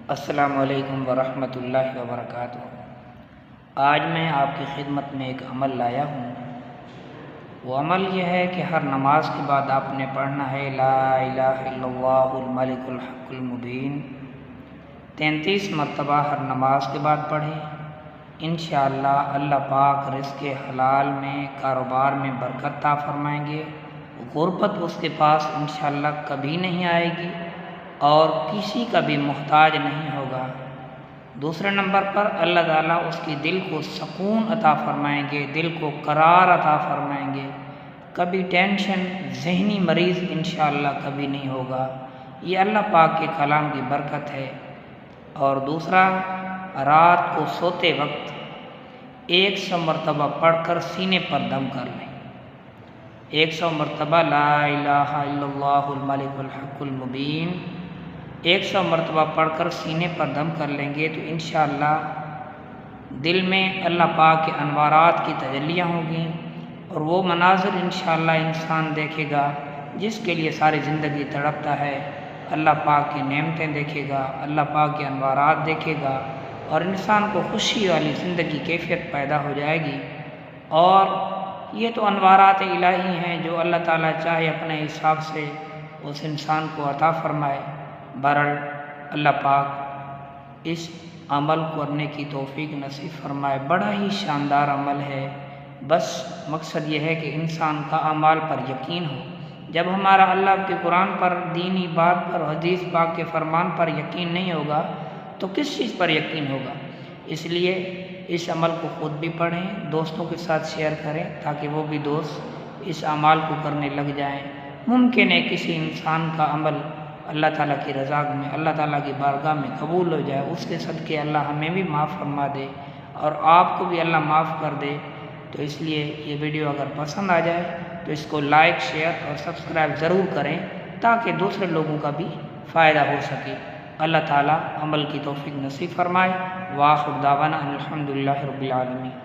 السلام علیکم ورحمۃ اللہ وبرکاتہ۔ آج میں آپ کی خدمت میں ایک عمل لایا ہوں۔ وہ عمل یہ ہے کہ ہر نماز کے بعد آپ نے پڑھنا ہے لا الہ الا اللہ الملک الحق المبین 33 مرتبہ ہر نماز کے بعد پڑھیں۔ انشاءاللہ اللہ پاک رزق حلال میں کاروبار میں برکت عطا فرمائیں گے۔ غربت اس کے پاس انشاءاللہ کبھی نہیں آئے گی اور کسی کا بھی محتاج نہیں ہوگا۔ دوسرے نمبر پر اللہ تعالیٰ اس کی دل کو سکون عطا فرمائیں گے، دل کو قرار عطا فرمائیں گے، کبھی ٹینشن ذہنی مریض انشاءاللہ کبھی نہیں ہوگا۔ یہ اللہ پاک کے کلام کی برکت ہے۔ اور دوسرا، رات کو سوتے وقت 100 مرتبہ پڑھ کر سینے پر دم کر لیں۔ 100 مرتبہ لا الہ الا اللہ الملک الحق المبین 100 مرتبہ پڑھ کر سینے پر دم کر لیں گے تو انشاءاللہ دل میں اللہ پاک کے انوارات کی تجلیاں ہوں گی اور وہ مناظر انشاءاللہ انسان دیکھے گا جس کے لیے ساری زندگی تڑپتا ہے۔ اللہ پاک کی نعمتیں دیکھے گا، اللہ پاک کے انوارات دیکھے گا اور انسان کو خوشی والی زندگی کیفیت پیدا ہو جائے گی۔ اور یہ تو انوارات الہی ہیں جو اللہ تعالیٰ چاہے اپنے حساب سے اس انسان کو عطا فرمائے۔ بہرحال اللہ پاک اس عمل کرنے کی توفیق نصیب فرمائے۔ بڑا ہی شاندار عمل ہے، بس مقصد یہ ہے کہ انسان کا اعمال پر یقین ہو۔ جب ہمارا اللہ کے قرآن پر، دینی بات پر، حدیث پاک کے فرمان پر یقین نہیں ہوگا تو کس چیز پر یقین ہوگا؟ اس لیے اس عمل کو خود بھی پڑھیں، دوستوں کے ساتھ شیئر کریں تاکہ وہ بھی دوست اس اعمال کو کرنے لگ جائیں۔ ممکن ہے کسی انسان کا عمل اللہ تعالیٰ کی رضا میں، اللہ تعالیٰ کی بارگاہ میں قبول ہو جائے، اس کے صدقے اللہ ہمیں بھی معاف فرما دے اور آپ کو بھی اللہ معاف کر دے۔ تو اس لیے یہ ویڈیو اگر پسند آ جائے تو اس کو لائک، شیئر اور سبسکرائب ضرور کریں تاکہ دوسرے لوگوں کا بھی فائدہ ہو سکے۔ اللہ تعالیٰ عمل کی توفیق نصیب فرمائے۔ وآخر دعوانا الحمدللہ رب العالمین۔